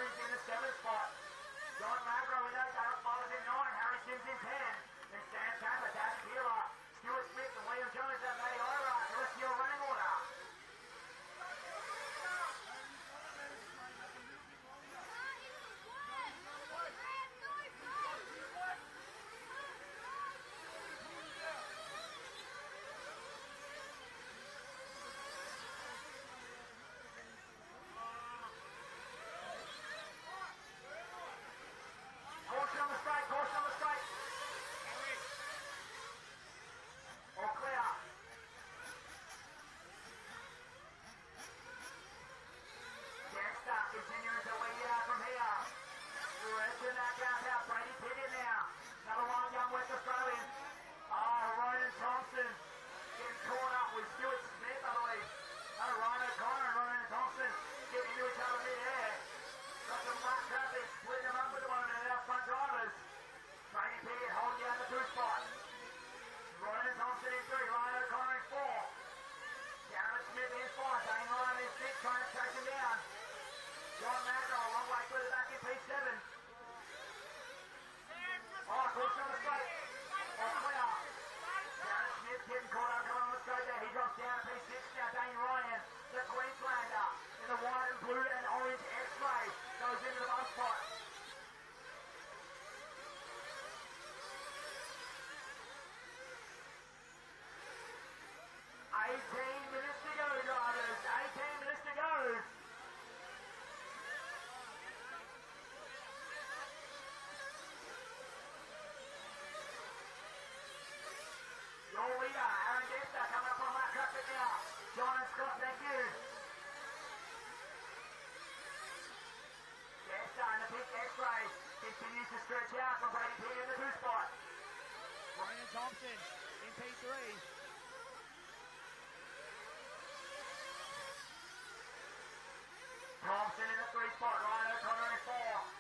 Jones in the 7th spot. John Magro in 8th, Alex Myers in 9, Harry Sims in 10. Then Sam Tapper, Dash Keeler, Stuart Smith and William Jones at Matty Ira. The rest of your running order. Caution on the straight, caution on the straight. All clear. Dexter continuing to lead out from here. Direction that gap out. Brady Piggott now. Another one, young West Australian. Ryan Thompson getting caught up with Stuart Smith, I believe. Ryan O'Connor and Ryan Thompson getting into each other mid-air. Got some black traffic, splitting them up at the moment in our front drivers. Brady Piggott holding down the 2 spot. Ryan Thompson in 3, Ryan O'Connor in 4. Garrett Smith in 5, Dane Ryan in 6, trying to chase him down. John Magro a long way further back in P7. Caution on the straight. All clear. Garrett Smith getting caught up coming on the straight there. He drops down to P6 now. Dane Ryan, the Queenslander, in the white and blue and orange X-ray, goes into the bus spot. Minutes to go, drivers. 18 minutes to go. Your leader, Aaron Dexter, coming up on that traffic now. John and Scott, thank you. Dexter in the pink X-ray continues to stretch out from Brady Piggott in the 2 spot. Ryan Thompson in P3. Thompson in the 3 spot, Ryan O'Connor in 4.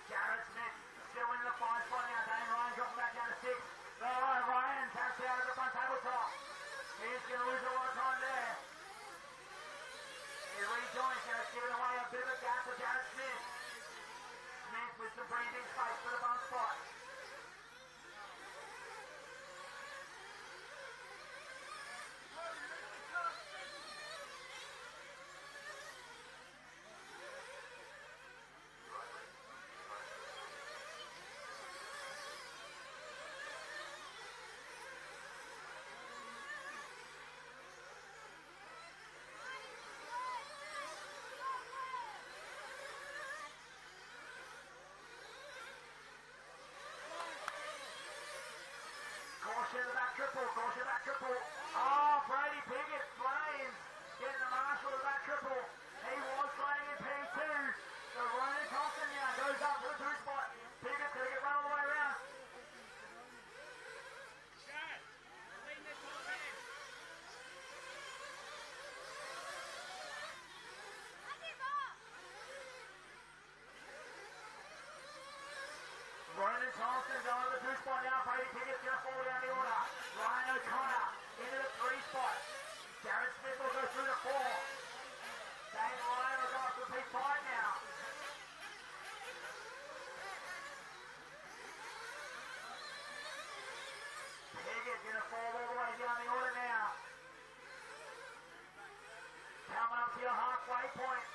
Garrett Smith still in the 5 spot now. Dane Ryan dropping back down to 6. Ryan taps out at the front tabletop. He's going to lose a lot of time there. He rejoins, now it's giving away a bit of a gap to Garrett Smith. Smith with some breathing space for the bump spot. Caution back triple. Brady Piggott flames. Getting the marshal of that triple. He was flying in P2. So Ryan Thompson now goes up to the 2 spot. Piggott run all the way around. Shad, lean this one in. Ryan Thompson going to the 2 spot now. Brady Piggott's going to fall down the order. Ryan O'Connor into the 3 spot. Garrett Smith will go through the 4. Dane Ryan will go up to P5 now. Piggott going to fall all the way down the order now. Coming up to your halfway point.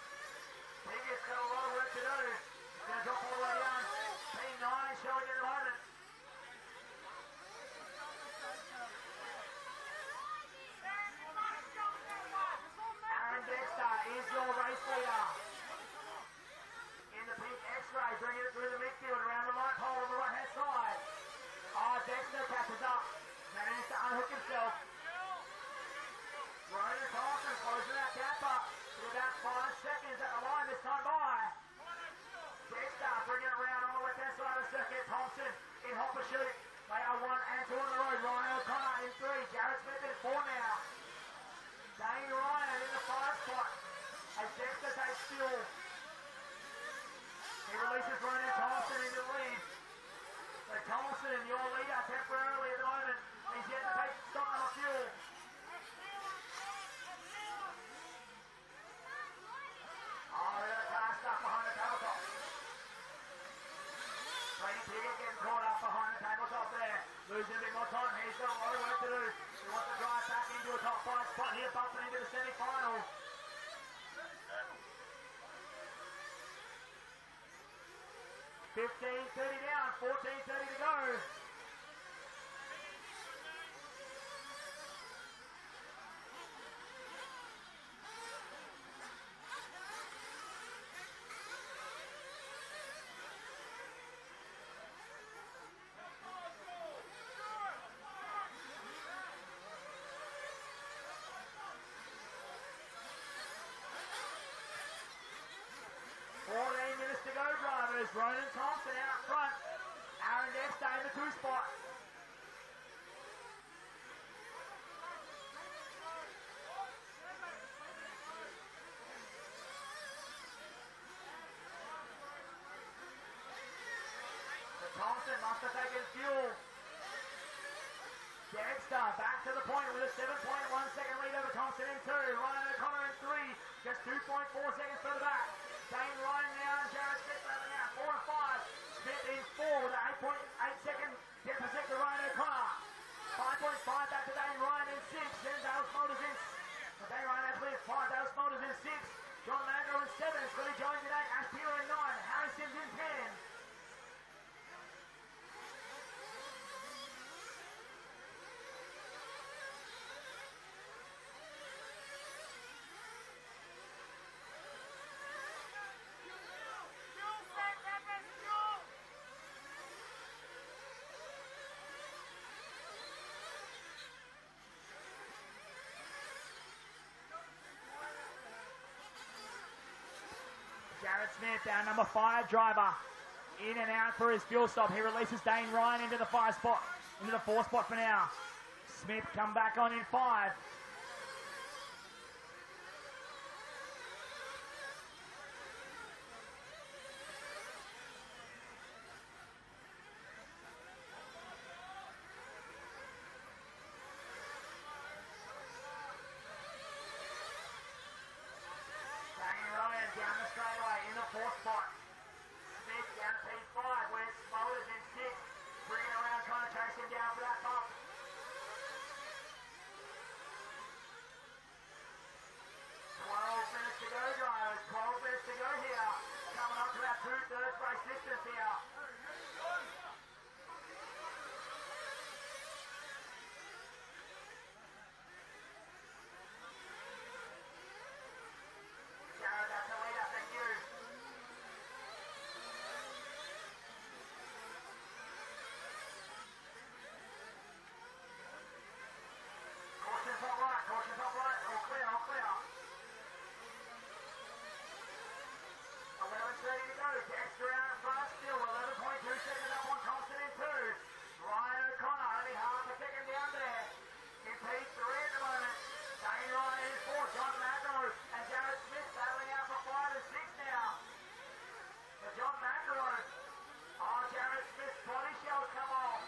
Piggott's got a lot of work to do. He's going to drop all the way down. P9 showing at the moment. Aaron Dexter is your race leader. In the pink X-ray, bringing it through the midfield around the light pole on the right-hand side. Dexter catches up. Manages to unhook himself. Ryan Thompson closing that gap up with about 5 seconds at the line this time by. Dexter bringing it around on the left-hand side of the circuit. Thompson in hopper shoot. They are 1 and 2 on the road. Ryan O'Connor in 3. Garrett Smith in 4 now. Dane Ryan in the 5 spot. As Dexter takes fuel. He releases Ryan Thompson into the lead. So Thompson, your leader temporarily at the moment. He's yet to take stock on the fuel. They're going to car stuck behind the tabletop. Piggott getting caught up behind the tabletop there. Losing a bit more time. He's got a lot of work to do. He wants to drive back into a top 5 spot here, bumping into the semi-final. 15:30 down, 14:30 to go. To go, drivers. Ronan Thompson out front. Aaron Dexter in the 2 spot. So Thompson must have taken fuel. Dexter back to the point with a 7.1 second lead over Thompson in 2. Ryan O'Connor in 3. Just 2.4 seconds further back. Dane Ryan now and Jared Smith leveling out 4 and 5. Smith in 4 with an 8.8 second deficit to Ryan O'Connor. 5.5 back to Dane Ryan in 6. Then Dale Smolders in. Dane Ryan actually in 5. Dale Smolders in 6. John Magro in 7. Scotty Jones in 8. Ash Peeler in 9. Harry Sims in 10. Jared Smith, our number 5 driver, in and out for his fuel stop. He releases Dane Ryan into the 5 spot, into the 4 spot for now. Smith come back on in 5. Down the straightaway in the 4th spot. Smith down to P5 where Smolders in 6. Bringing around trying to chase him down for that top. 12 minutes to go, drivers. 12 minutes to go here. Coming up to our 2/3 race distance here. Dexter out front still, 11.2 seconds up on Thompson in 2. Ryan O'Connor only half a second down there. In P3 at the moment. Dane Ryan in 4. John Magro and Jared Smith battling out for 5 and 6 now. For John Magro. Oh, Jared Smith's body shells come off.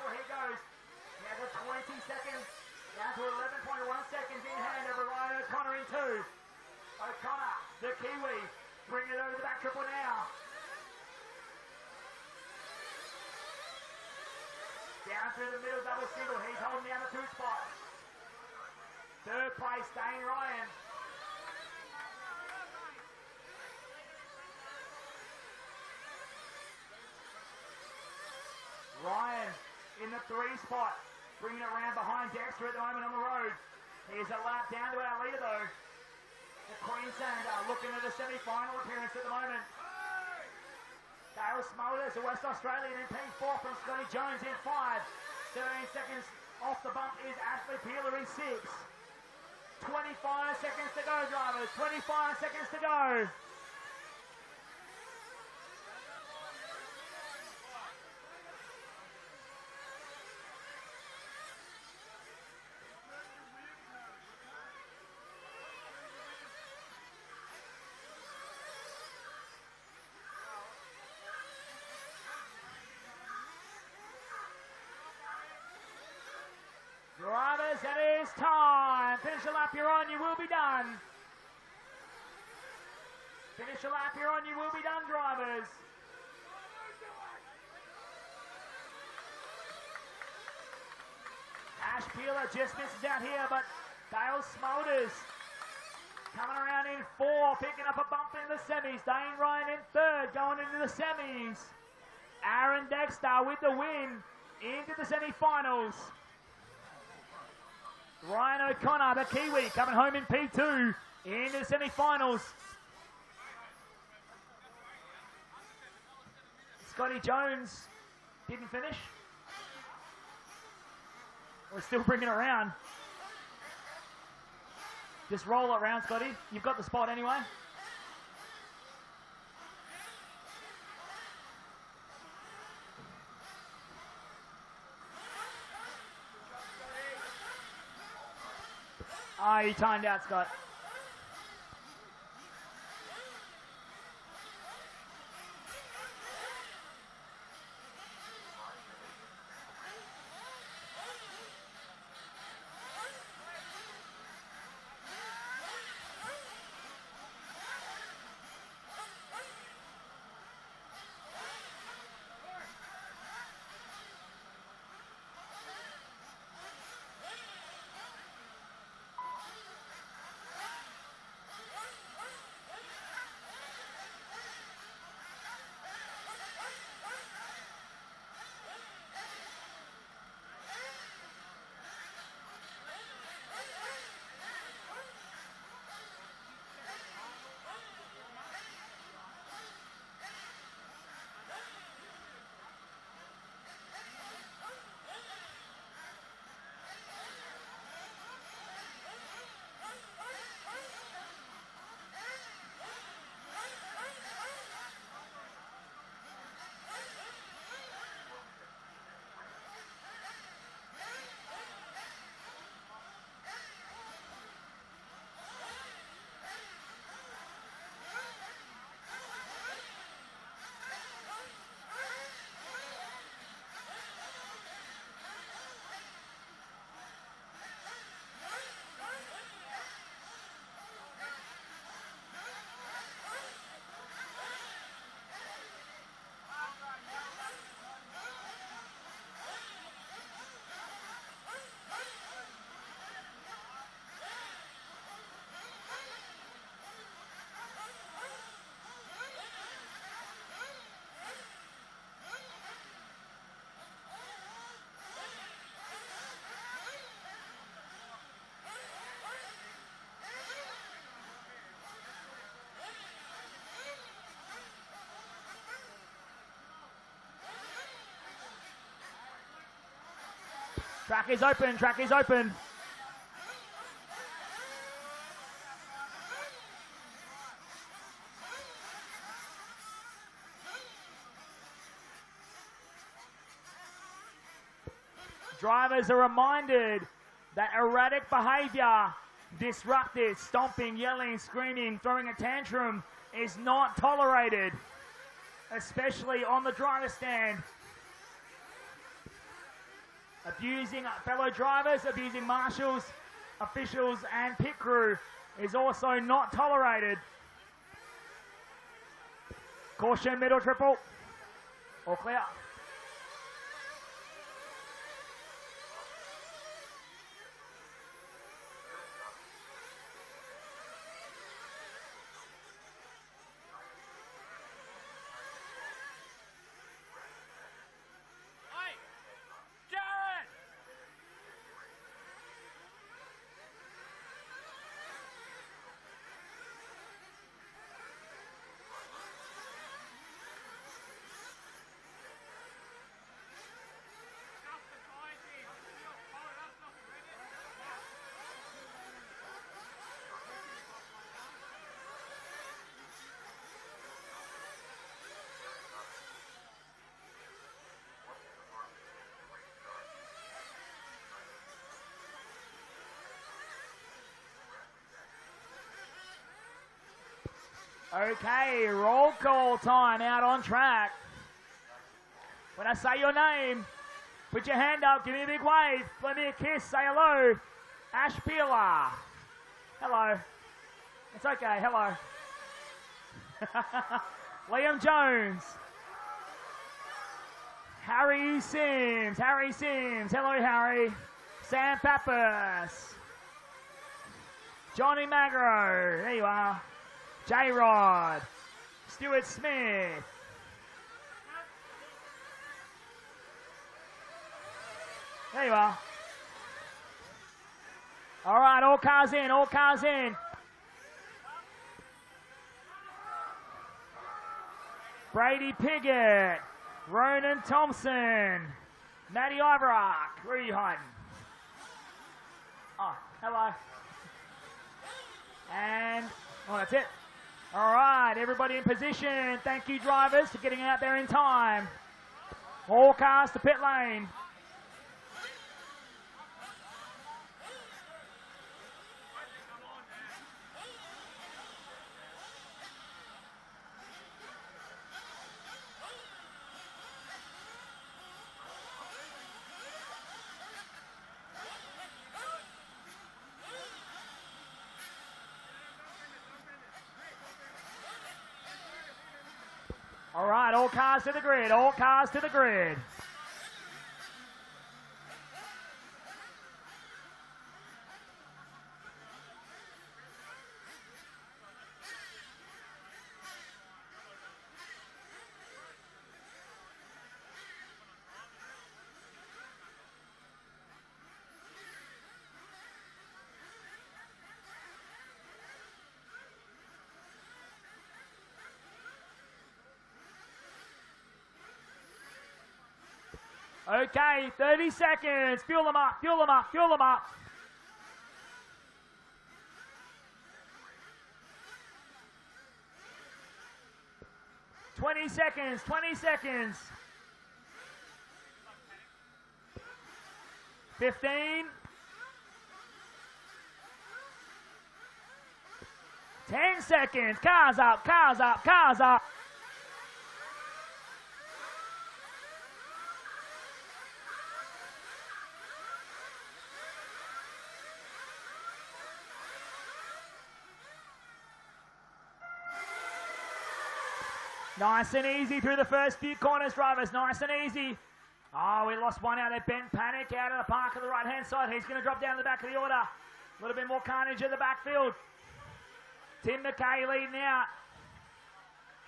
single. Here goes. He has a 20 seconds, down to 11.1 seconds in hand over Ryan O'Connor in two. O'Connor, the Kiwi, bringing it over the back triple now. Down through the middle, double single. He's holding down the two spot. Third place, Dane Ryan. Ryan in the three spot, bringing it around behind Dexter at the moment on the road. He's a lap down to our leader though. The Queenslander looking at a semi-final appearance at the moment. Dale Smolders, a West Australian in P4 from Scotty Jones in 5. 17 seconds off the bump is Ashley Peeler in 6. 25 seconds to go, drivers. 25 seconds to go. Drivers, it is time. Finish the lap you're on, you will be done. Finish the lap you're on, you will be done, drivers. Ash Peeler just misses out here, but Dale Smolders coming around in 4, picking up a bump in the semis. Dane Ryan in 3rd, going into the semis. Aaron Dexter with the win into the semi-finals. Ryan O'Connor, the Kiwi, coming home in P2 into the semi-finals. Scotty Jones didn't finish. We're still bringing it around. Just roll it around, Scotty. You've got the spot anyway. Ah, you timed out, Scott. Track is open, track is open. Drivers are reminded that erratic behaviour, disruptive, stomping, yelling, screaming, throwing a tantrum is not tolerated, especially on the driver's stand. Abusing fellow drivers, abusing marshals, officials and pit crew is also not tolerated. Caution, middle triple. All clear. Okay, roll call time out on track. When I say your name, put your hand up, give me a big wave, blow me a kiss, say hello. Ash Peeler. Hello. It's okay, hello. Liam Jones. Harry Sims. Hello, Harry. Sam Pappas. Johnny Magro. There you are. J-Rod. Stuart Smith. There you are. All right, all cars in. Brady Piggott. Ronan Thompson. Matty Ivorock. Where are you hiding? Oh, hello. And, that's it. All right, everybody in position. Thank you, drivers, for getting out there in time. All cars to pit lane. All right, all cars to the grid. Okay, 30 seconds. Fuel them up. 20 seconds. 15. 10 seconds. Cars up. Nice and easy through the first few corners, drivers. Nice and easy. Oh, we lost one out there. Ben Panic out of the park on the right-hand side. He's going to drop down to the back of the order. A little bit more carnage in the backfield. Tim McKay leading out.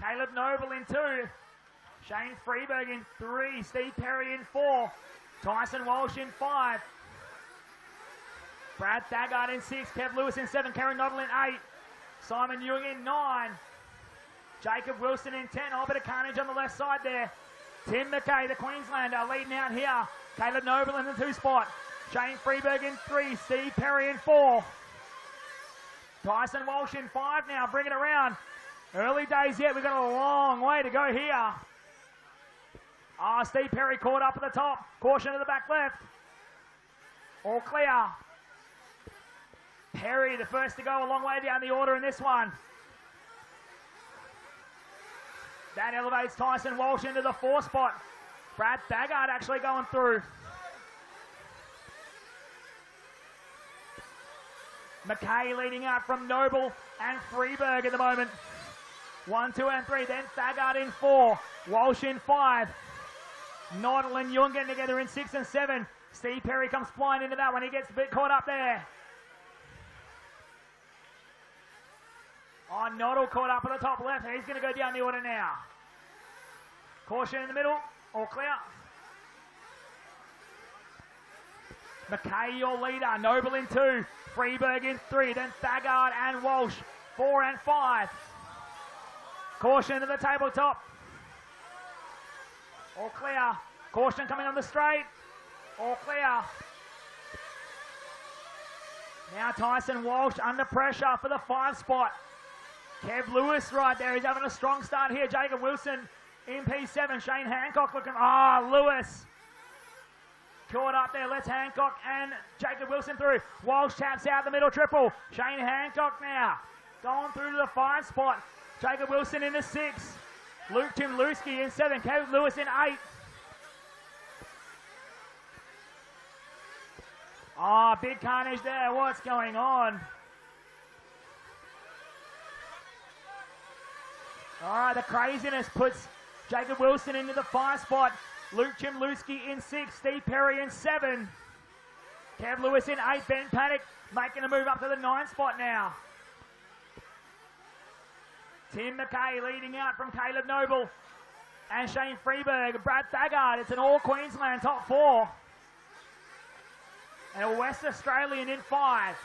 Caleb Noble in 2. Shane Freeberg in 3. Steve Perry in 4. Tyson Walsh in 5. Brad Thagard in 6. Kev Lewis in 7. Karen Noddle in 8. Simon Ewing in 9. Jacob Wilson in 10. Oh, bit of carnage on the left side there. Tim McKay, the Queenslander, leading out here. Caleb Noble in the 2 spot. Shane Freeberg in 3. Steve Perry in 4. Tyson Walsh in 5 now. Bring it around. Early days yet. We've got a long way to go here. Steve Perry caught up at the top. Caution to the back left. All clear. Perry, the first to go a long way down the order in this one. That elevates Tyson Walsh into the 4 spot. Brad Thagard actually going through. McKay leading out from Noble and Freeberg at the moment. 1, 2, and 3. Then Thagard in 4. Walsh in 5. Noddle and Young getting together in 6 and 7. Steve Perry comes flying into that one. He gets a bit caught up there. Oh, Noddle caught up at the top left. He's going to go down the order now. Caution in the middle. All clear. McKay, your leader. Noble in 2. Freeberg in 3. Then Thagard and Walsh. 4 and 5. Caution to the tabletop. All clear. Caution coming on the straight. All clear. Now Tyson Walsh under pressure for the 5 spot. Kev Lewis right there. He's having a strong start here. Jacob Wilson in P7. Shane Hancock looking. Lewis. Caught up there. Let's Hancock and Jacob Wilson through. Walsh taps out the middle triple. Shane Hancock now. Going through to the 5 spot. Jacob Wilson in the 6. Luke Timlewski in 7. Kev Lewis in 8. Big carnage there. What's going on? The craziness puts Jacob Wilson into the 5 spot. Luke Timlewski in 6. Steve Perry in 7. Kev Lewis in 8. Ben Paddock making a move up to the 9 spot now. Tim McKay leading out from Caleb Noble and Shane Freeberg. Brad Thagard. It's an all Queensland top 4. And a West Australian in 5.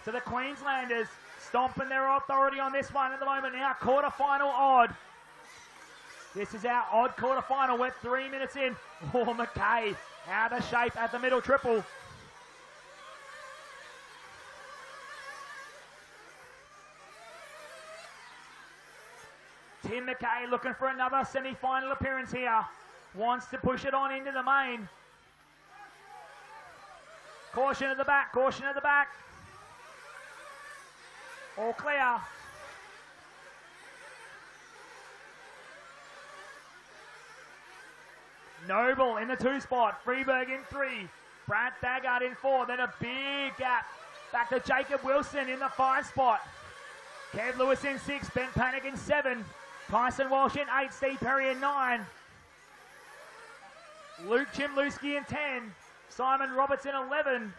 So the Queenslanders stomping their authority on this one at the moment now. Quarterfinal odd. This is our odd quarterfinal. We're 3 minutes in. McKay out of shape at the middle triple. Tim McKay looking for another semi-final appearance here. Wants to push it on into the main. Caution at the back, caution at the back. All clear. Noble in the 2 spot. Freeberg in 3. Brad Thagard in 4. Then a big gap back to Jacob Wilson in the 5 spot. Kev Lewis in 6. Ben Paddock in 7. Tyson Walsh in 8. Steve Perry in 9. Luke Timlewski in 10. Simon Roberts in 11.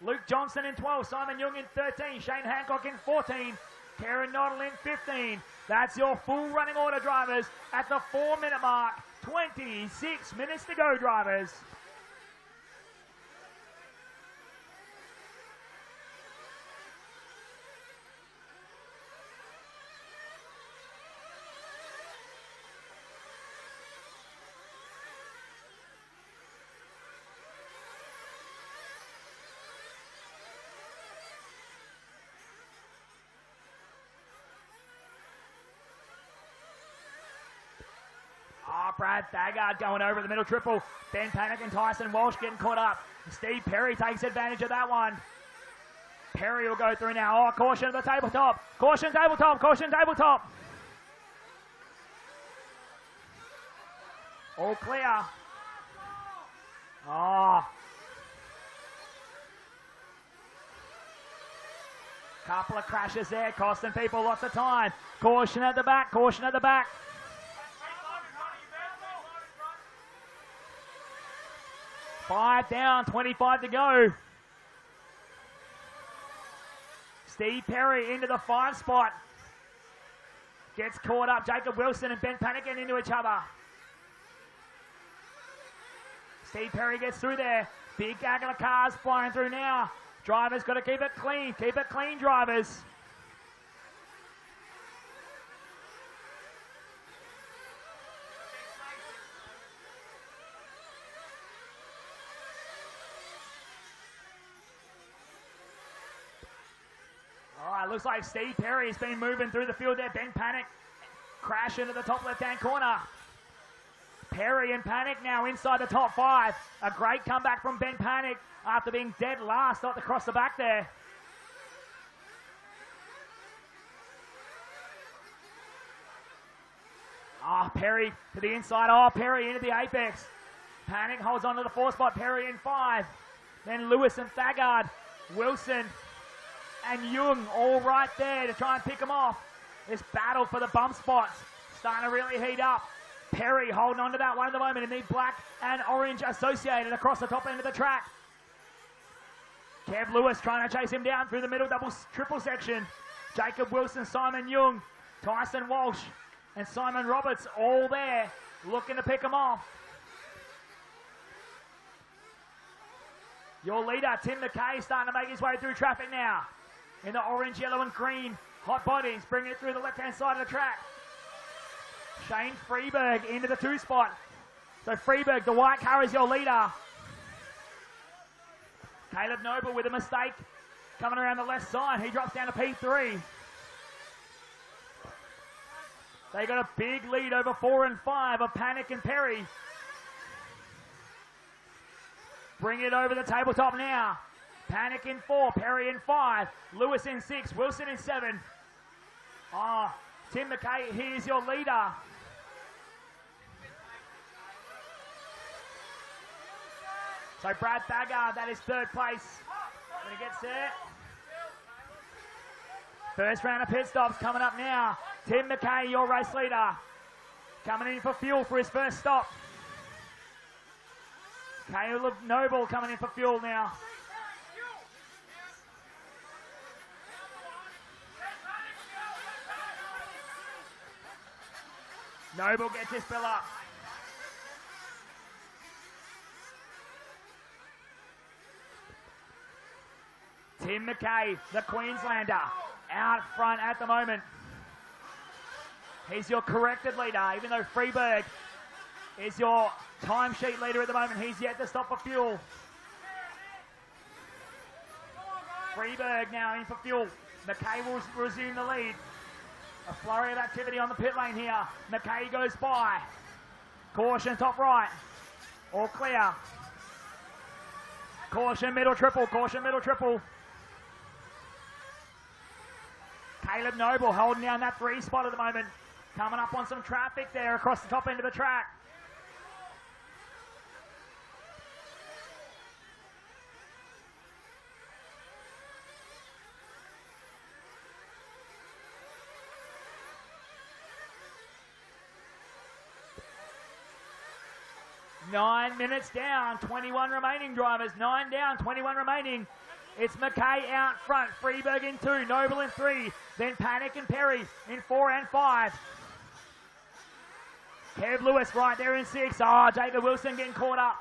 Luke Johnson in 12. Simon Young in 13. Shane Hancock in 14. Karen Noddle in 15. That's your full running order, drivers, at the 4-minute mark. 26 minutes to go, drivers. Brad Thagard going over the middle triple. Ben Paddock and Tyson Walsh getting caught up. Steve Perry takes advantage of that one. Perry will go through now. Caution at the tabletop. Caution tabletop. Caution tabletop. All clear. Couple of crashes there, costing people lots of time. Caution at the back. Caution at the back. 5 down, 25 to go. Steve Perry into the 5 spot. Gets caught up. Jacob Wilson and Ben Paddock getting into each other. Steve Perry gets through there. Big gaggle of cars flying through now. Drivers got to keep it clean. Keep it clean, drivers. Looks like Steve Perry has been moving through the field there. Ben Paddock crash into the top left-hand corner. Perry and Paddock now inside the top 5. A great comeback from Ben Paddock after being dead last, not to cross the back there. Perry to the inside. Perry into the apex. Paddock holds on to the 4 spot. Perry in 5. Then Lewis and Thagard. Wilson and Jung all right there to try and pick them off. This battle for the bump spots starting to really heat up. Perry holding on to that one at the moment in the black and orange associated across the top end of the track. Kev Lewis trying to chase him down through the middle triple section. Jacob Wilson, Simon Jung, Tyson Walsh, and Simon Roberts all there looking to pick them off. Your leader, Tim McKay, starting to make his way through traffic now. In the orange, yellow, and green hot bodies, bringing it through the left-hand side of the track. Shane Freeberg into the 2 spot. So Freeberg, the white car, is your leader. Caleb Noble with a mistake coming around the left side. He drops down to P3. They got a big lead over 4 and 5 of Panic and Perry. Bring it over the tabletop now. Panic in 4, Perry in 5, Lewis in 6, Wilson in 7. Tim McKay, he is your leader. So Brad Bagger, that is 3rd place. When he gets there. First round of pit stops coming up now. Tim McKay, your race leader. Coming in for fuel for his first stop. Caleb Noble coming in for fuel now. Noble gets his fill up. Tim McKay, the Queenslander, out front at the moment. He's your corrected leader, even though Freeberg is your timesheet leader at the moment. He's yet to stop for fuel. Freeberg now in for fuel. McKay will resume the lead. A flurry of activity on the pit lane here. McKay goes by. Caution top right. All clear. Caution middle triple. Caution middle triple. Caleb Noble holding down that 3 spot at the moment. Coming up on some traffic there across the top end of the track. Nine minutes down, 21 remaining drivers. 9 down, 21 remaining. It's McKay out front, Freeberg in 2, Noble in 3, then Panic and Perry in 4 and 5. Kev Lewis right there in 6. Jacob Wilson getting caught up.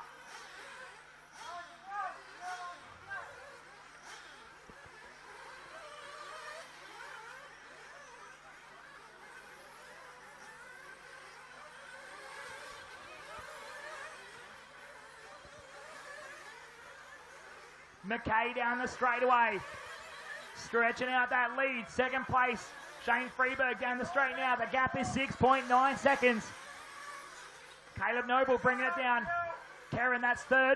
McKay down the straightaway, stretching out that lead. 2nd place, Shane Freeberg down the straight now. The gap is 6.9 seconds. Caleb Noble bringing it down. Karen, that's 3rd.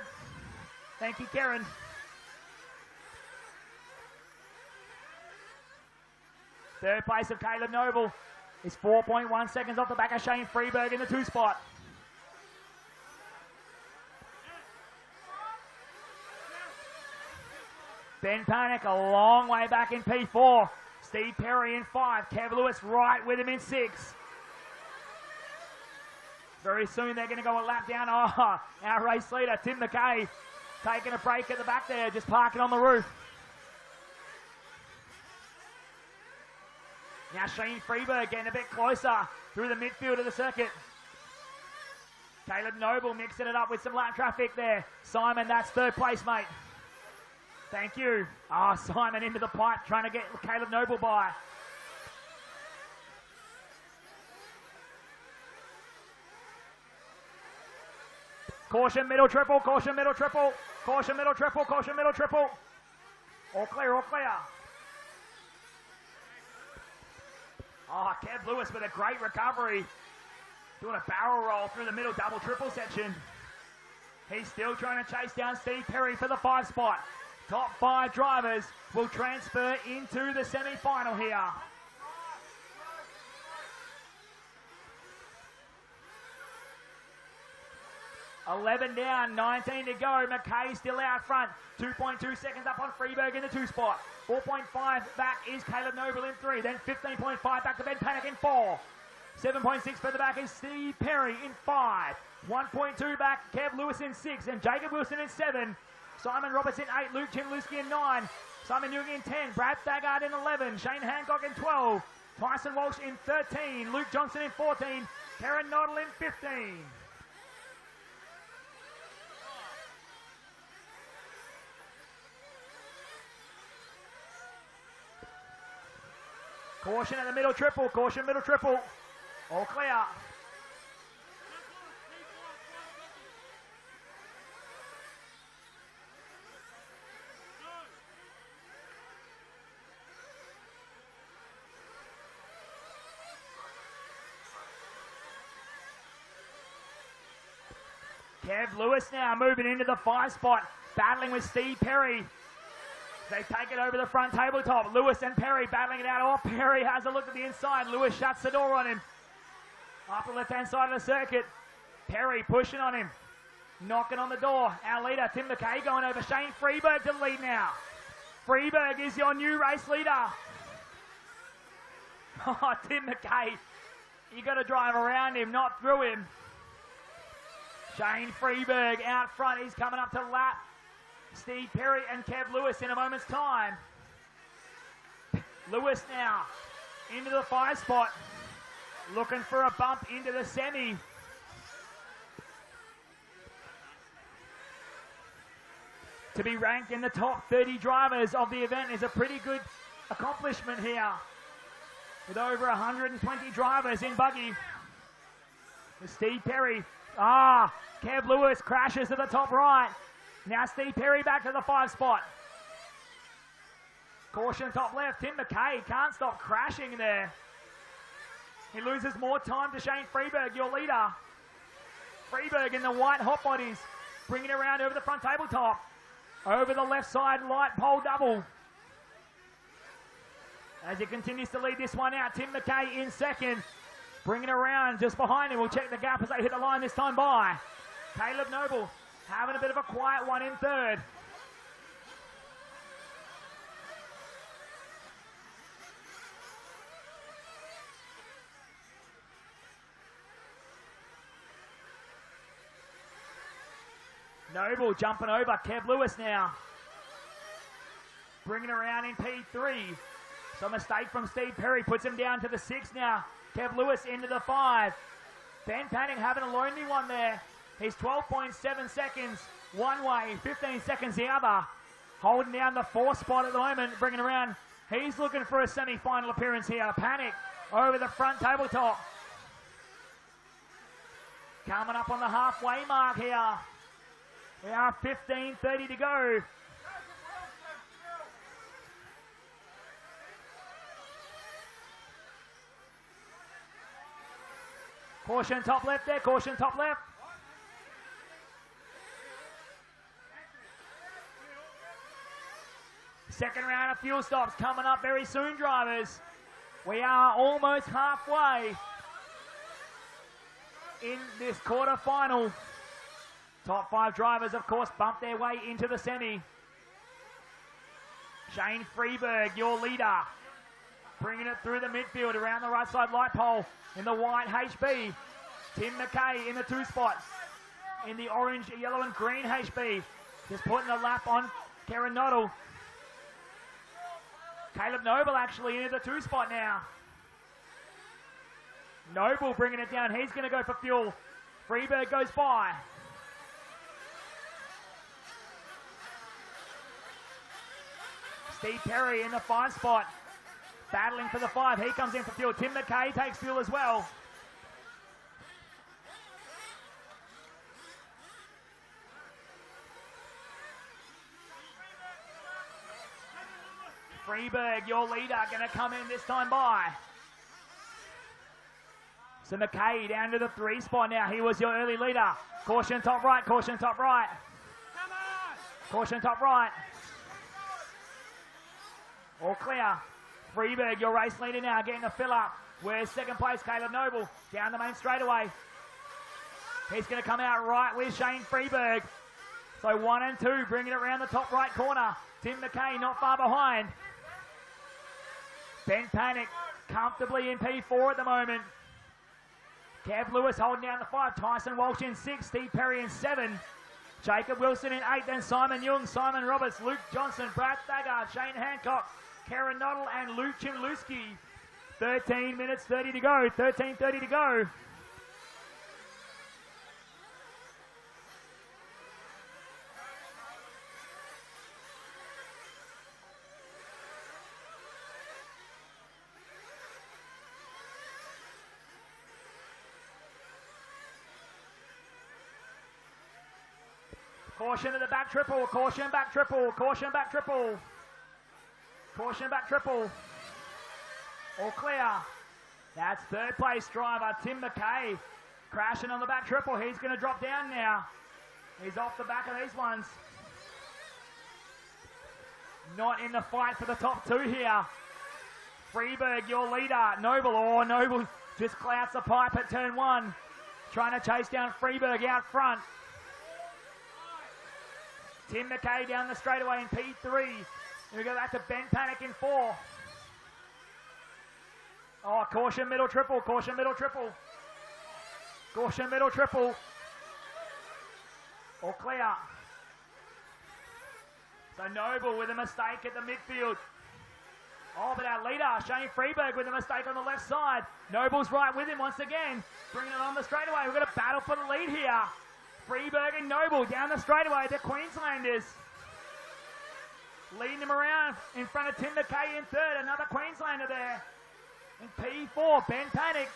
Thank you, Karen. Third place of Caleb Noble is 4.1 seconds off the back of Shane Freeberg in the 2 spot. Ben Panic a long way back in P4. Steve Perry in 5. Kev Lewis right with him in 6. Very soon they're going to go a lap down. Our race leader, Tim McKay, taking a break at the back there, just parking on the roof. Now Shane Freeberg getting a bit closer through the midfield of the circuit. Caleb Noble mixing it up with some lap traffic there. Simon, that's 3rd place, mate. Thank you. Simon into the pipe, trying to get Caleb Noble by. Caution middle triple, caution middle triple, caution middle triple, caution middle triple. All clear, all clear. Kev Lewis with a great recovery. Doing a barrel roll through the middle double triple section. He's still trying to chase down Steve Perry for the 5 spot. Top 5 drivers will transfer into the semi-final here. 11 down, 19 to go. McKay still out front. 2.2 seconds up on Freeberg in the 2 spot. 4.5 back is Caleb Noble in 3. Then 15.5 back to Ben Panic in 4. 7.6 further back is Steve Perry in 5. 1.2 back, Kev Lewis in 6. And Jacob Wilson in 7. Simon Roberts in 8. Luke Chimluski in 9. Simon Newing in 10. Brad Thagard in 11. Shane Hancock in 12. Tyson Walsh in 13. Luke Johnson in 14. Karen Noddle in 15. Caution at the middle triple. Caution middle triple. All clear. Kev Lewis now moving into the 5 spot, battling with Steve Perry. They take it over the front tabletop. Lewis and Perry battling it out. Oh, Perry has a look at the inside. Lewis shuts the door on him. Up the left-hand side of the circuit. Perry pushing on him. Knocking on the door. Our leader, Tim McKay, going over Shane Freeberg to lead now. Freeberg is your new race leader. Oh, Tim McKay. You got to drive around him, not through him. Shane Freeberg out front. He's coming up to lap Steve Perry and Kev Lewis in a moment's time. Lewis now into the 5 spot. Looking for a bump into the semi. To be ranked in the top 30 drivers of the event is a pretty good accomplishment here. With over 120 drivers in buggy. With Steve Perry. Kev Lewis crashes to the top right. Now Steve Perry back to the 5 spot. Caution top left. Tim McKay can't stop crashing there. He loses more time to Shane Freeberg, your leader. Freeberg in the white hot bodies. Bringing it around over the front tabletop. Over the left side light pole double. As he continues to lead this one out, Tim McKay in second. Bringing it around just behind him. We'll check the gap as they hit the line this time by. Caleb Noble having a bit of a quiet one in third. Noble jumping over Kev Lewis now. Bringing it around in P3. So a mistake from Steve Perry puts him down to the 6 now. Kev Lewis into the 5. Ben Panning having a lonely one there. He's 12.7 seconds one way, 15 seconds the other. Holding down the 4 spot at the moment, bringing around. He's looking for a semi-final appearance here. Panic over the front tabletop. Coming up on the halfway mark here. We are 15:30 to go. Caution top left there, caution top left. Second round of fuel stops coming up very soon, drivers. We are almost halfway in this quarter-final. Top 5 drivers, of course, bump their way into the semi. Shane Freeberg, your leader. Bringing it through the midfield around the right side light pole in the white HB. Tim McKay in the 2 spot. In the orange, yellow and green HB. Just putting a lap on Karen Noddle. Caleb Noble actually into the 2 spot now. Noble bringing it down. He's going to go for fuel. Freeberg goes by. Steve Perry in the 5 spot. Battling for the 5. He comes in for fuel. Tim McKay takes fuel as well. Freeberg, your leader, going to come in this time by. So McKay down to the 3 spot now. He was your early leader. Caution top right, caution top right. Caution top right. All clear. Freeberg, your race leader now, getting a fill up. Where's second place? Caleb Noble down the main straightaway. He's going to come out right with Shane Freeberg. So 1 and 2, bringing it around the top right corner. Tim McKay not far behind. Ben Panic comfortably in P4 at the moment. Kev Lewis holding down the 5. Tyson Walsh in 6. Steve Perry in 7. Jacob Wilson in 8. Then Simon Young, Simon Roberts, Luke Johnson, Brad Thagard, Shane Hancock, Karen Noddle and Luke Chinluski. 13 minutes 30 to go. 13:30 to go. Caution at the back triple, caution back triple, caution back triple. Caution back triple. All clear. That's third place driver Tim McKay crashing on the back triple. He's going to drop down now. He's off the back of these ones. Not in the fight for the top 2 here. Freeberg, your leader. Noble, Noble just clouts the pipe at turn 1. Trying to chase down Freeberg out front. Tim McKay down the straightaway in P3. And we go back to Ben Panic in 4. Oh, caution middle triple, caution middle triple. Caution middle triple. All clear. So Noble with a mistake at the midfield. Oh, but our leader, Shane Freeberg, with a mistake on the left side. Noble's right with him once again. Bringing it on the straightaway. We've got a battle for the lead here. Freeberg and Noble down the straightaway, the Queenslanders. Leading them around in front of Tim McKay in 3rd. Another Queenslander there. In P4, Ben Panic.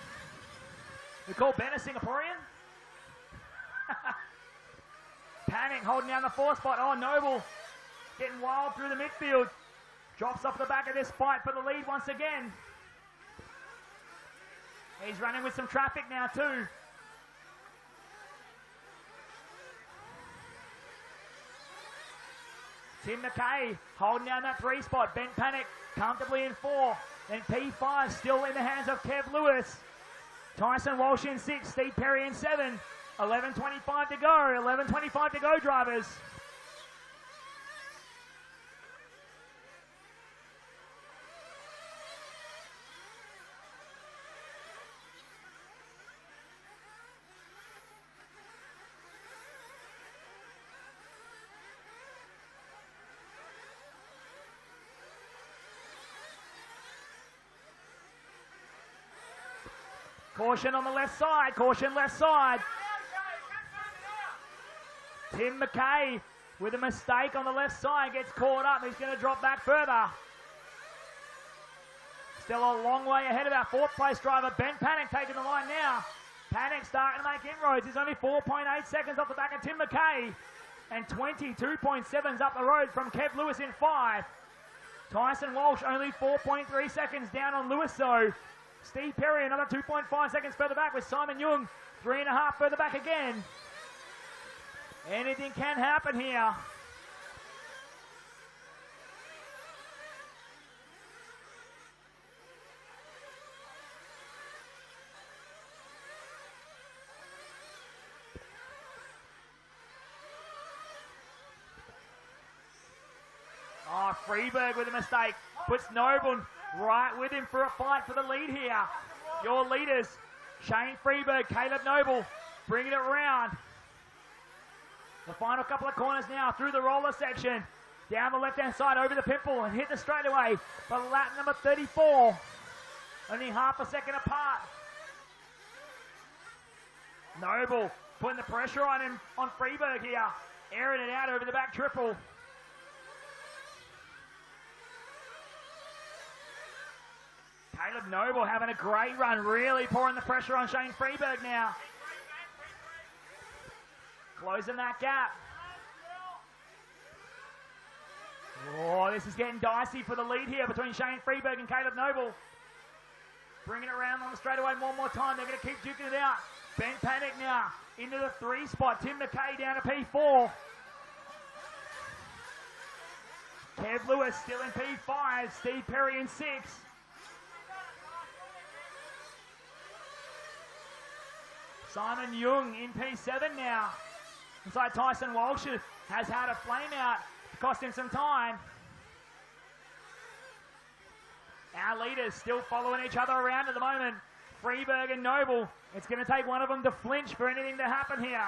We call Ben a Singaporean? Panic holding down the 4 spot. Oh, Noble getting wild through the midfield. Drops off the back of this fight for the lead once again. He's running with some traffic now too. Tim McKay holding down that 3 spot. Ben Panic comfortably in 4. Then P5 still in the hands of Kev Lewis. Tyson Walsh in 6. Steve Perry in 7. 11:25 to go. 11:25 to go, drivers. Caution on the left side. Caution left side. Tim McKay with a mistake on the left side gets caught up. He's going to drop back further. Still a long way ahead of our 4th place driver, Ben Panic, taking the line now. Panic starting to make inroads. He's only 4.8 seconds off the back of Tim McKay. And 22.7s up the road from Kev Lewis in 5. Tyson Walsh only 4.3 seconds down on Lewis though. Steve Perry another 2.5 seconds further back with Simon Young 3.5 further back again. Anything can happen here. Oh, Freeberg with a mistake. Puts Noble right with him for a fight for the lead here. Your leaders, Shane Freeberg, Caleb Noble, bringing it round. The final couple of corners now through the roller section. Down the left-hand side over the pimple and hit the straightaway for lap number 34. Only half a second apart. Noble putting the pressure on him, on Freeberg here. Airing it out over the back triple. Caleb Noble having a great run, really pouring the pressure on Shane Freeberg now. Closing that gap. Oh, this is getting dicey for the lead here between Shane Freeberg and Caleb Noble. Bringing it around on the straightaway one more time. They're going to keep duking it out. Ben Panic now into the 3 spot. Tim McKay down to P4. Kev Lewis still in P5. Steve Perry in 6. Simon Young in P7 now. Inside Tyson Walsh has had a flame out to cost him some time. Our leaders still following each other around at the moment. Freeberg and Noble. It's going to take one of them to flinch for anything to happen here.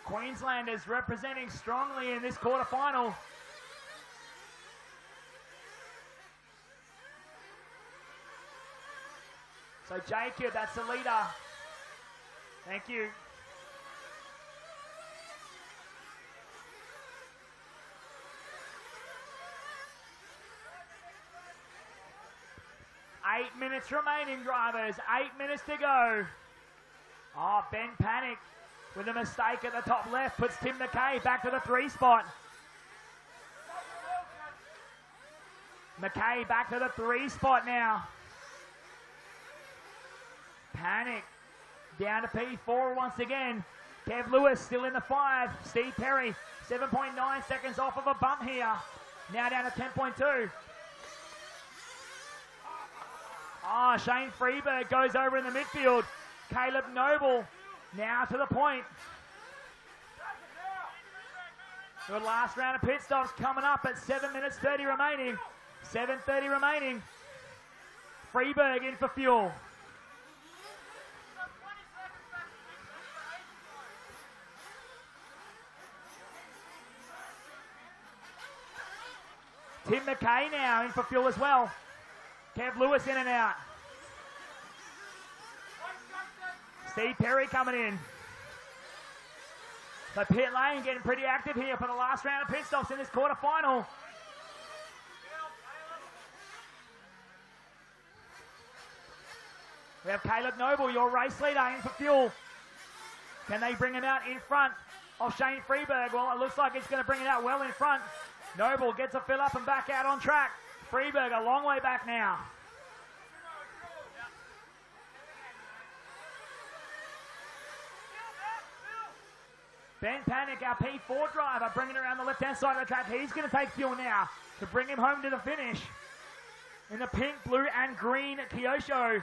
Queenslanders representing strongly in this quarterfinal. So Jacob, that's the leader. Thank you. Eight minutes remaining, drivers. 8 minutes to go. Oh, Ben Panic with a mistake at the top left puts Tim McKay back to the 3 spot. McKay back to the 3 spot now. Panic down to P4 once again. Kev Lewis still in the 5. Steve Perry 7.9 seconds off of a bump here. Now down to 10.2. Oh, Shane Freeberg goes over in the midfield. Caleb Noble now to the point. The last round of pit stops coming up at 7 minutes 30 remaining. 7:30 remaining. Freeberg in for fuel. Tim McKay now in for fuel as well. Kev Lewis in and out. Steve Perry coming in. The pit lane getting pretty active here for the last round of pit stops in this quarterfinal. We have Caleb Noble, your race leader, in for fuel. Can they bring him out in front of Shane Freeberg? Well, it looks like he's going to bring it out well in front. Noble gets a fill up and back out on track. Freeberg a long way back now. Ben Panic, our P4 driver, bringing it around the left-hand side of the track. He's going to take fuel now to bring him home to the finish. In the pink, blue, and green Kyosho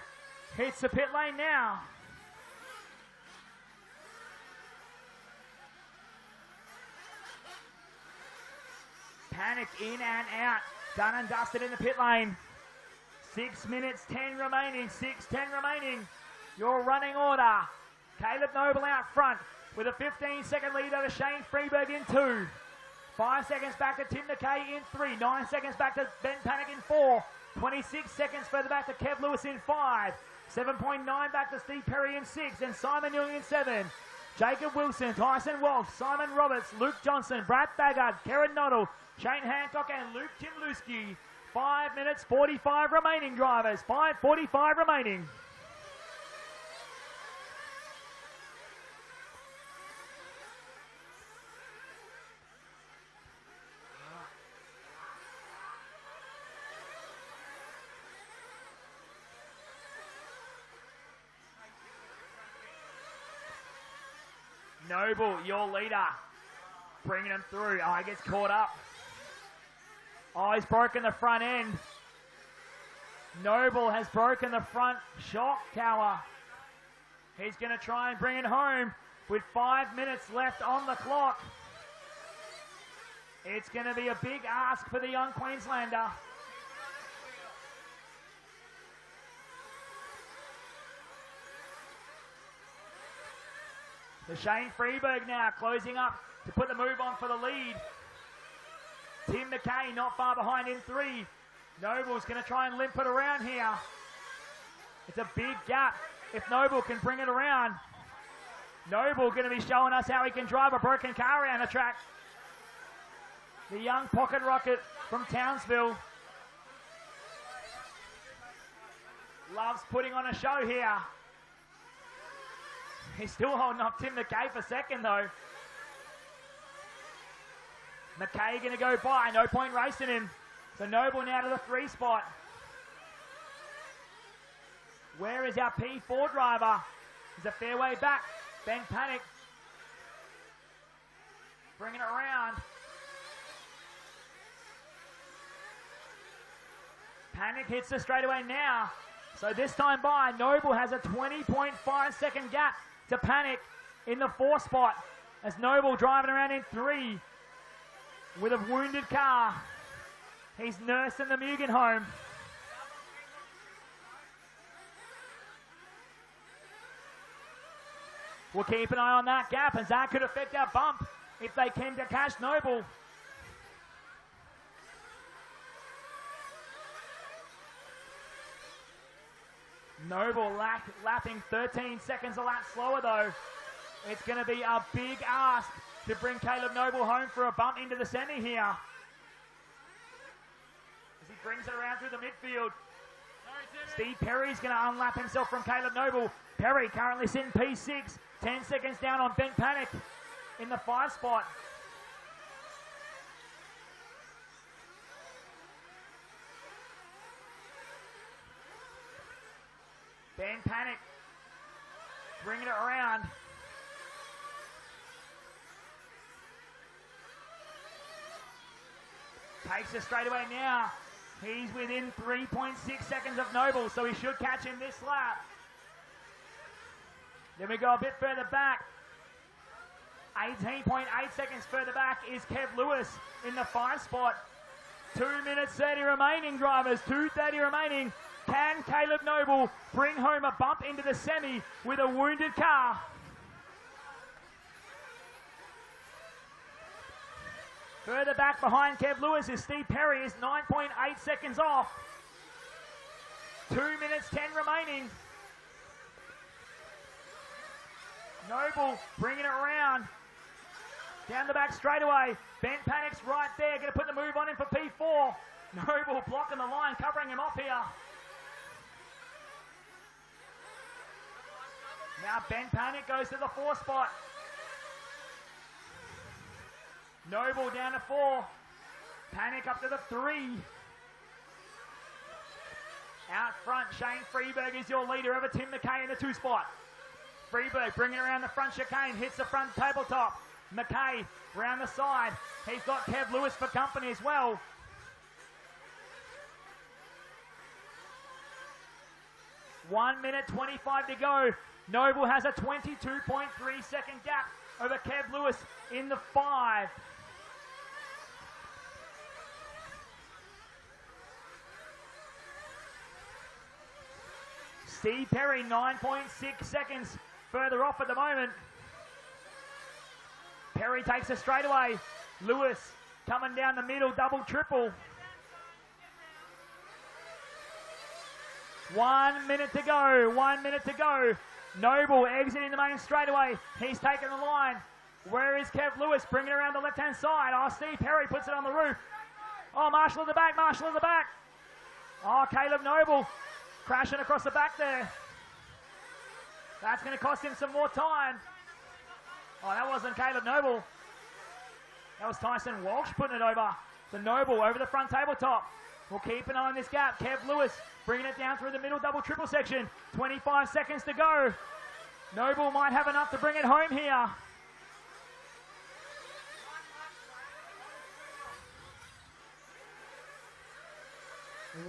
hits the pit lane now. Panic in and out. Done and dusted in the pit lane. 6 minutes 10 remaining. 6:10 remaining. Your running order. Caleb Noble out front with a 15-second lead over Shane Freeberg in 2. 5 seconds back to Tim McKay in 3. 9 seconds back to Ben Panic in 4. 26 seconds further back to Kev Lewis in 5. 7.9 back to Steve Perry in 6. And Simon Young in 7. Jacob Wilson, Tyson Walsh, Simon Roberts, Luke Johnson, Brad Thagard, Karen Noddle, Shane Hancock and Luke Timluski. 5 minutes 45 remaining, drivers. 5:45 remaining. Noble, your leader, bringing him through. Oh, he gets caught up. Oh, he's broken the front end. Noble has broken the front shock tower. He's going to try and bring it home with 5 minutes left on the clock. It's going to be a big ask for the young Queenslander. So Shane Freeberg now closing up to put the move on for the lead. Tim McKay not far behind in 3. Noble's going to try and limp it around here. It's a big gap if Noble can bring it around. Noble going to be showing us how he can drive a broken car around the track. The young pocket rocket from Townsville. Loves putting on a show here. He's still holding up Tim McKay for second though. McKay going to go by, no point racing him. So Noble now to the 3 spot. Where is our P4 driver? He's a fair way back. Ben Panic. Bringing it around. Panic hits the straightaway now. So this time by, Noble has a 20.5 second gap to Panic in the 4 spot as Noble driving around in 3 with a wounded car. He's nursing the Mugen home. We'll keep an eye on that gap as that could affect our bump if they came to catch Noble. Noble lapping 13 seconds a lap slower though. It's going to be a big ask to bring Caleb Noble home for a bump into the semi here. As he brings it around through the midfield. Steve Perry's going to unlap himself from Caleb Noble. Perry currently sitting P6, 10 seconds down on Ben Panic in the 5 spot. Ben Panic bringing it around. Takes it straight away now. He's within 3.6 seconds of Noble, so he should catch him this lap. Then we go a bit further back. 18.8 seconds further back is Kev Lewis in the 5 spot. 2 minutes 30 remaining, drivers. 2:30 remaining. Can Caleb Noble bring home a bump into the semi with a wounded car? Further back behind Kev Lewis is Steve Perry, is 9.8 seconds off. 2 minutes 10 remaining. Noble bringing it around. Down the back straightaway. Ben Panic's right there, going to put the move on him for P4. Noble blocking the line, covering him off here. Now Ben Panic goes to the 4 spot. Noble down to 4. Panic up to the 3. Out front, Shane Freeberg is your leader over Tim McKay in the 2 spot. Freeberg bringing around the front chicane, hits the front tabletop. McKay round the side. He's got Kev Lewis for company as well. One minute 25 to go. Noble has a 22.3 second gap over Kev Lewis in the 5. Steve Perry, 9.6 seconds further off at the moment. Perry takes it straight away. Lewis coming down the middle, double, triple. 1 minute to go, 1 minute to go. Noble exiting the main straightaway. He's taken the line. Where is Kev Lewis? Bringing it around the left-hand side. Oh, Steve Perry puts it on the roof. Oh, Marshall at the back, Marshall at the back. Oh, Caleb Noble crashing across the back there. That's going to cost him some more time. Oh, that wasn't Caleb Noble. That was Tyson Walsh putting it over. The Noble over the front tabletop. We'll keep an eye on this gap. Kev Lewis bringing it down through the middle double triple section. 25 seconds to go. Noble might have enough to bring it home here.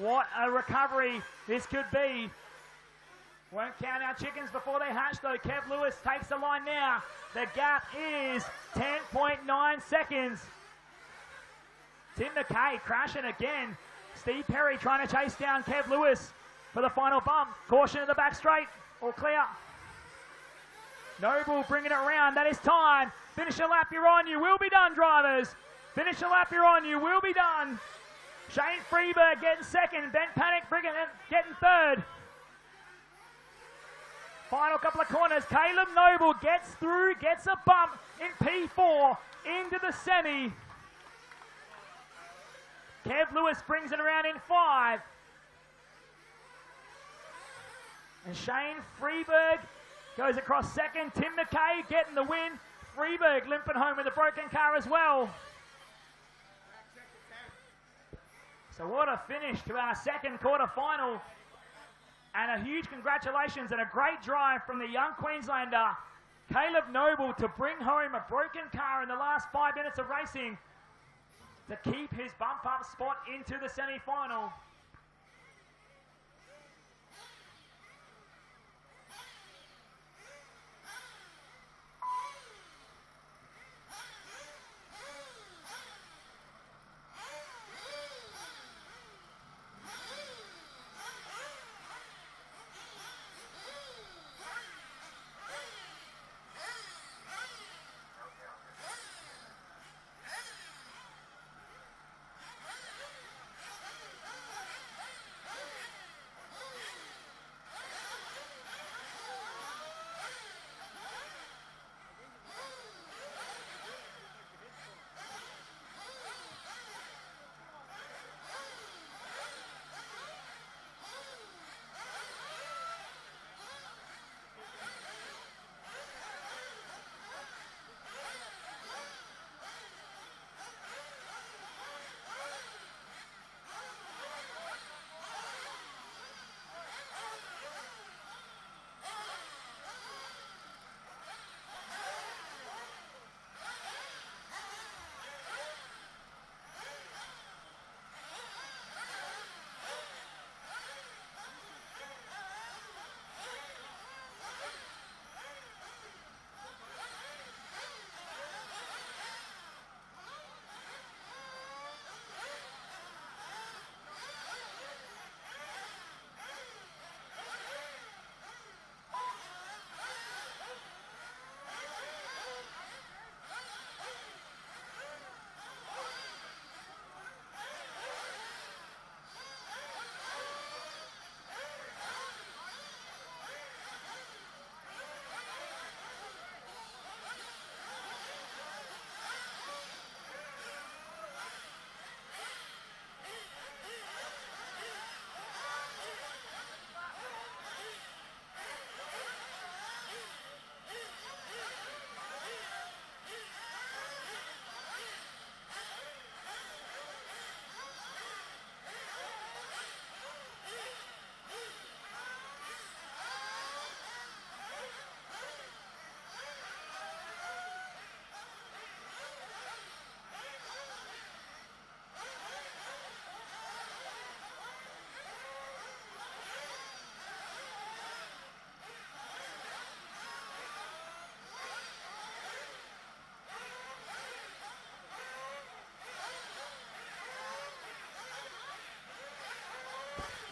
What a recovery this could be. Won't count our chickens before they hatch though. Kev Lewis takes the line now. The gap is 10.9 seconds. Tim McKay crashing again. Steve Perry trying to chase down Kev Lewis for the final bump. Caution at the back straight. All clear. Noble bringing it around. That is time. Finish a lap, you're on. You will be done, drivers. Finish a lap, you're on. You will be done. Shane Freeberg getting second. Ben Panic getting third. Final couple of corners. Caleb Noble gets through, gets a bump in P4 into the semi. Kev Lewis brings it around in 5. And Shane Freeberg goes across second. Tim McKay getting the win. Freeberg limping home with a broken car as well. So what a finish to our second quarter final. And a huge congratulations and a great drive from the young Queenslander, Caleb Noble, to bring home a broken car in the last 5 minutes of racing to keep his bump-up spot into the semi-final.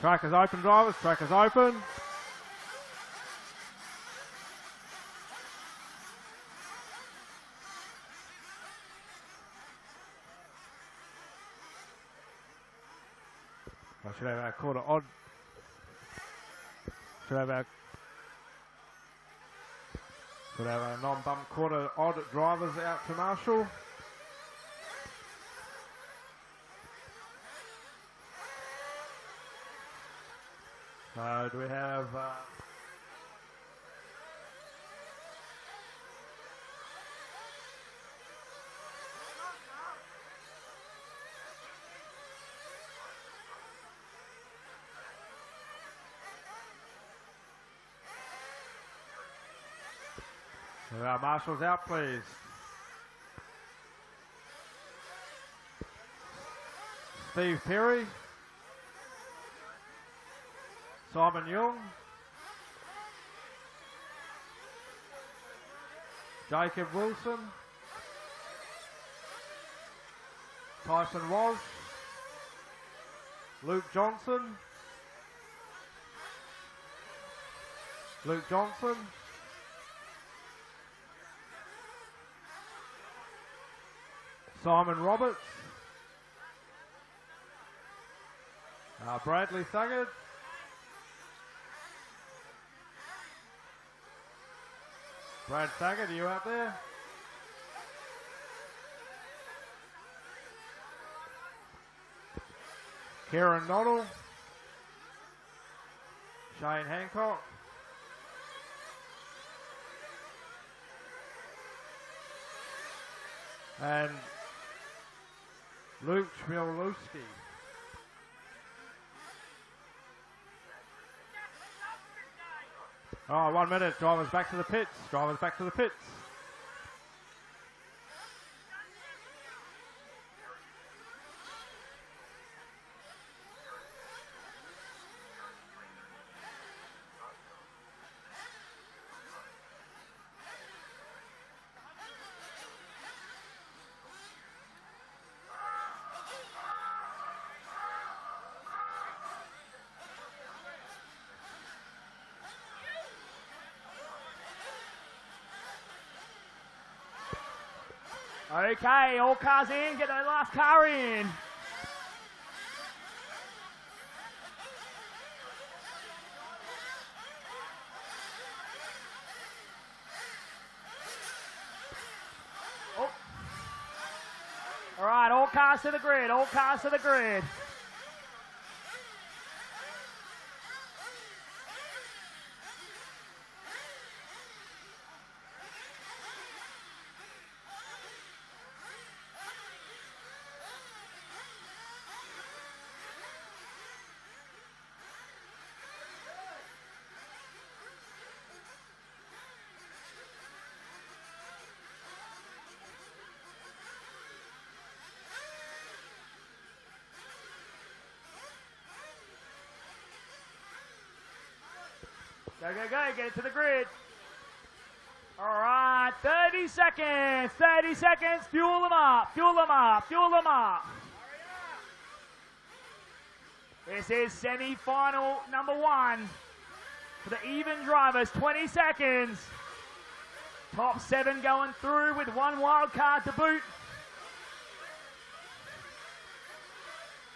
Track is open, drivers. Track is open. I should have our quarter odd. Should have our non-bump quarter odd drivers out to marshal. So do we have our marshals out, please. Steve Perry. Simon Young. Jacob Wilson. Tyson Walsh. Luke Johnson. Luke Johnson. Simon Roberts. Bradley Thugard. Brad Thugard, are you out there? Kieran Noddle. Shane Hancock. And Luke Chmielewski. Oh, 1 minute. Drivers back to the pits. Drivers back to the pits. Okay, all cars in, get that last car in. Oh. All right, all cars to the grid, all cars to the grid. Go, go, go, get it to the grid. All right, 30 seconds, fuel them up, fuel them up, fuel them up. This is semi-final number 1 for the even drivers, 20 seconds. Top 7 going through with 1 wild card to boot.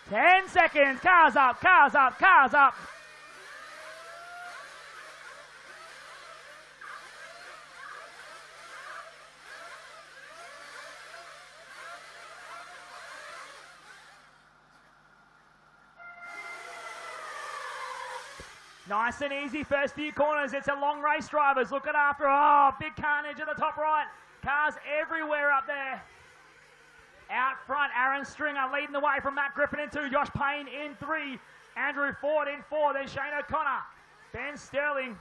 10 seconds, cars up, cars up, cars up. Nice and easy first few corners. It's a long race, drivers. Look at after. Oh, big carnage at the top right. Cars everywhere up there. Out front, Aaron Stringer leading the way from Matt Griffin in 2. Josh Payne in 3. Andrew Ford in 4. Then Shane O'Connor. Ben Sterling.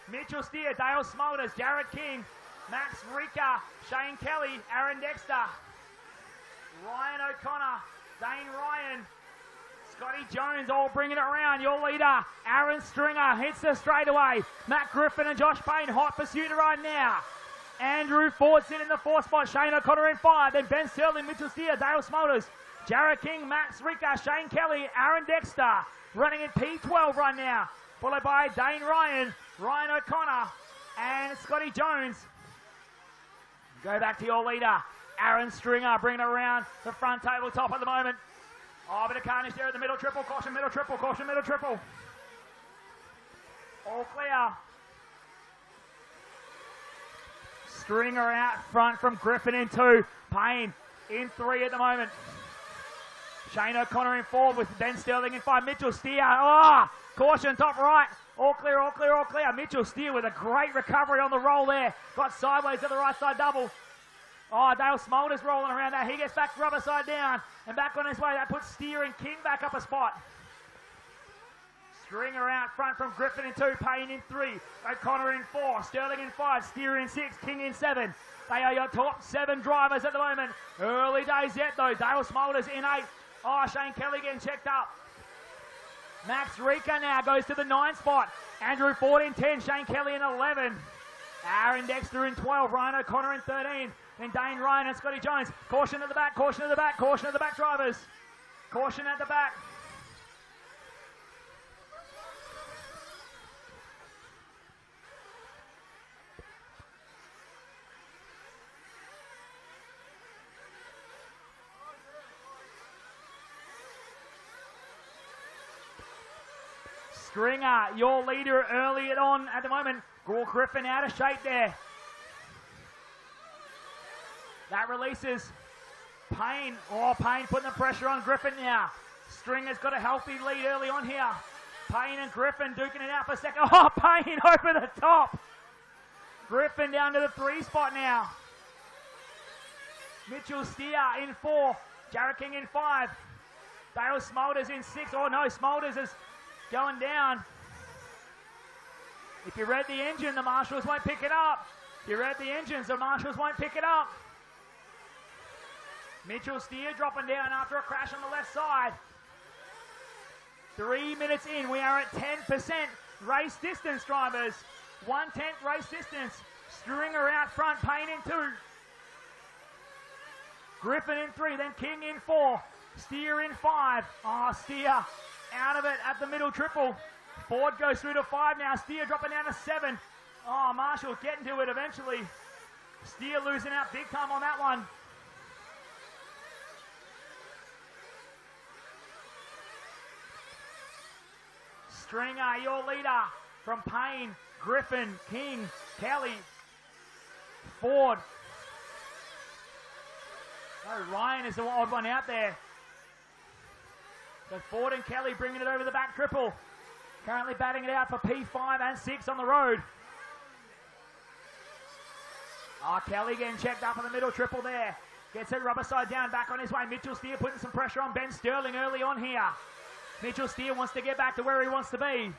Mitchell Steer. Dale Smolders. Jared King. Max Rika. Shane Kelly. Aaron Dexter. Ryan O'Connor. Dane Ryan. Scotty Jones all bringing it around. Your leader, Aaron Stringer, hits the straightaway. Matt Griffin and Josh Payne, hot pursuit right now. Andrew Ford sitting in the 4th spot. Shane O'Connor in 5. Then Ben Sterling, Mitchell Steer, Dale Smolders. Jared King, Max Rika, Shane Kelly, Aaron Dexter running in P12 right now. Followed by Dane Ryan, Ryan O'Connor, and Scotty Jones. Go back to your leader, Aaron Stringer, bringing it around the front tabletop at the moment. Oh, a bit of carnage there at the middle triple. Caution, middle triple. Caution, middle triple. All clear. Stringer out front from Griffin in 2. Payne in 3 at the moment. Shane O'Connor in 4 with Ben Sterling in 5. Mitchell Steer. Oh, caution, top right. All clear, all clear, all clear. Mitchell Steer with a great recovery on the roll there. Got sideways to the right side double. Oh, Dale Smolders rolling around there. He gets back rubber side down and back on his way. That puts Steer and King back up a spot. Stringer out front from Griffin in 2. Payne in 3. O'Connor in 4. Sterling in 5. Steer in 6. King in 7. They are your top 7 drivers at the moment. Early days yet though. Dale Smolders in 8. Oh, Shane Kelly getting checked up. Max Rika now goes to the 9 spot. Andrew Ford in 10. Shane Kelly in 11. Aaron Dexter in 12. Ryan O'Connor in 13. Then Dane Ryan and Scotty Jones. Caution at the back. Caution at the back. Caution at the back, drivers. Caution at the back. Stringer, your leader early on at the moment. Gore Griffin out of shape there. That releases Payne. Oh, Payne putting the pressure on Griffin now. Stringer's got a healthy lead early on here. Payne and Griffin duking it out for a second. Oh, Payne over the top. Griffin down to the 3 spot now. Mitchell Steer in 4. Jared King in 5. Dale Smolders in 6. Oh no, Smolders is going down. If you read the engine, the marshals won't pick it up. If you read the engines, the marshals won't pick it up. Mitchell Steer dropping down after a crash on the left side. 3 minutes in, we are at 10% race distance, drivers. 1/10 race distance. Stringer out front, Payne in 2. Griffin in 3, then King in 4. Steer in 5. Oh, Steer out of it at the middle triple. Ford goes through to 5 now. Steer dropping down to 7. Oh, Marshall getting to it eventually. Steer losing out big time on that one. Stringer, your leader from Payne, Griffin, King, Kelly, Ford. Oh, Ryan is the odd one out there. So Ford and Kelly bringing it over the back triple. Currently batting it out for P5 and 6 on the road. Oh, Kelly getting checked up on the middle triple there. Gets it rubber side down, back on his way. Mitchell Steer putting some pressure on Ben Sterling early on here. Mitchell Steer wants to get back to where he wants to be.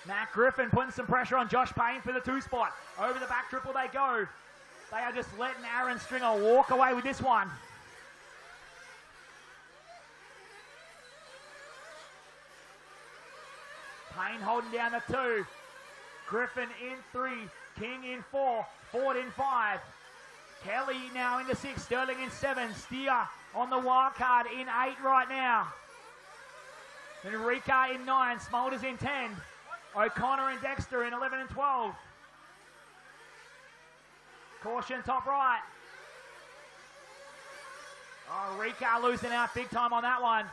Matt Griffin putting some pressure on Josh Payne for the 2 spot. Over the back triple they go. They are just letting Aaron Stringer walk away with this one. Payne holding down the 2. Griffin in 3. King in 4. Ford in 5. Kelly now into 6. Sterling in 7. Steer on the wild card in 8 right now. Then Rika in 9. Smolders in 10. O'Connor and Dexter in 11 and 12. Caution top right. Oh, Rika losing out big time on that one.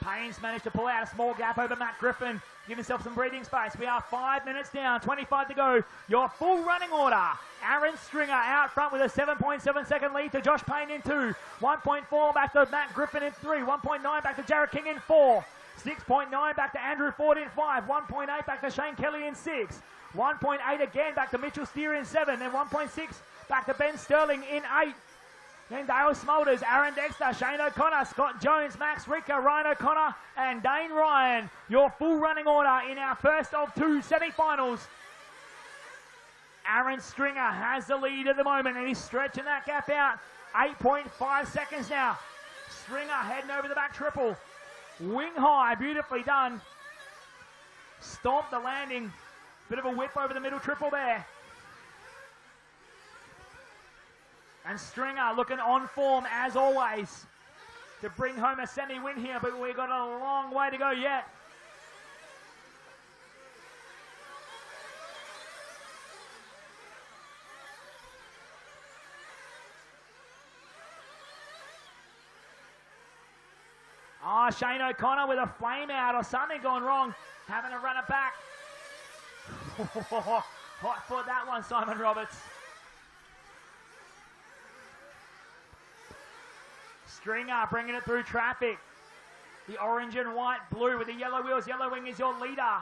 Payne's managed to pull out a small gap over Matt Griffin. Give himself some breathing space. We are 5 minutes down, 25 to go. Your full running order. Aaron Stringer out front with a 7.7 second lead to Josh Payne in 2. 1.4 back to Matt Griffin in 3. 1.9 back to Jared King in 4. 6.9 back to Andrew Ford in 5. 1.8 back to Shane Kelly in 6. 1.8 again back to Mitchell Steer in 7. Then 1.6 back to Ben Sterling in 8. Then Dale Smolders, Aaron Dexter, Shane O'Connor, Scott Jones, Max Rika, Ryan O'Connor, and Dane Ryan. Your full running order in our first of 2 semi-finals. Aaron Stringer has the lead at the moment, and he's stretching that gap out. 8.5 seconds now. Stringer heading over the back triple. Wing high, beautifully done. Stomped the landing. Bit of a whip over the middle triple there. And Stringer looking on form as always to bring home a semi-win here, but we've got a long way to go yet. Oh, Shane O'Connor with a flame out or something going wrong. Having to run it back. Hot foot that one, Simon Roberts. Stringer bringing it through traffic. The orange and white, blue with the yellow wheels. Yellow wing is your leader.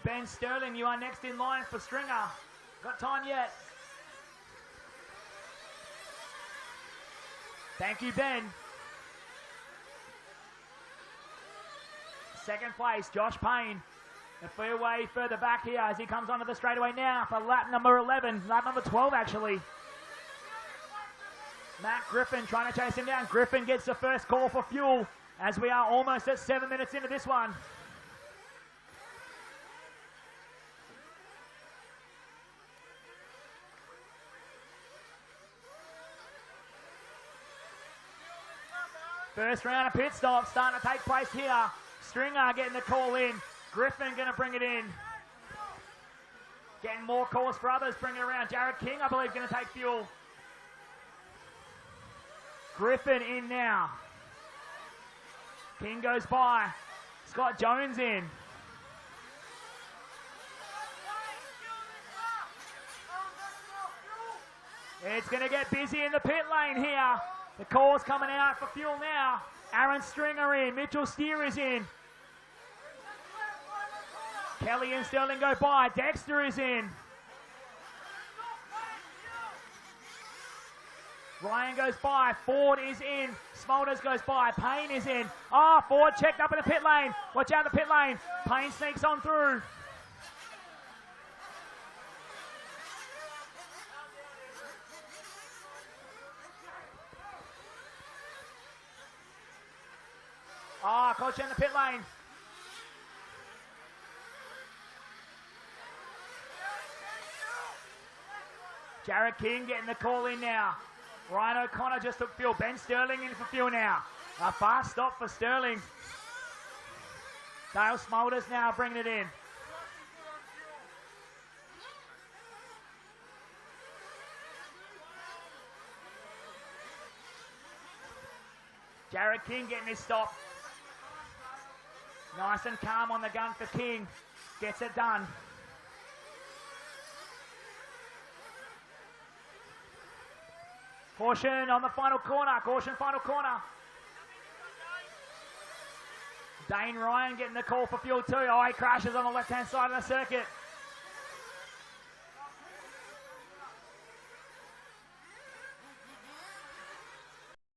Ben Sterling, you are next in line for Stringer. Got time yet. Thank you, Ben. Second place, Josh Payne. A fair way further back here as he comes onto the straightaway now for lap number 11. Lap number 12, actually. Matt Griffin trying to chase him down. Griffin gets the first call for fuel as we are almost at 7 minutes into this one. First round of pit stops starting to take place here. Stringer getting the call in. Griffin going to bring it in. Getting more calls for others, bringing it around. Jared King, I believe, going to take fuel. Griffin in now. King goes by. Scott Jones in. It's going to get busy in the pit lane here. The call's coming out for fuel now. Aaron Stringer in. Mitchell Steer is in. Kelly and Sterling go by. Dexter is in. Ryan goes by. Ford is in. Smulders goes by. Payne is in. Oh, Ford checked up in the pit lane. Watch out the pit lane. Payne sneaks on through. Oh, coach in the pit lane. Jared King getting the call in now. Ryan O'Connor just took fuel. Ben Sterling in for fuel now. A fast stop for Sterling. Dale Smulders now bringing it in. Jared King getting his stop. Nice and calm on the gun for King. Gets it done. Caution on the final corner. Caution, final corner. Dane Ryan getting the call for fuel too. Oh, he crashes on the left-hand side of the circuit.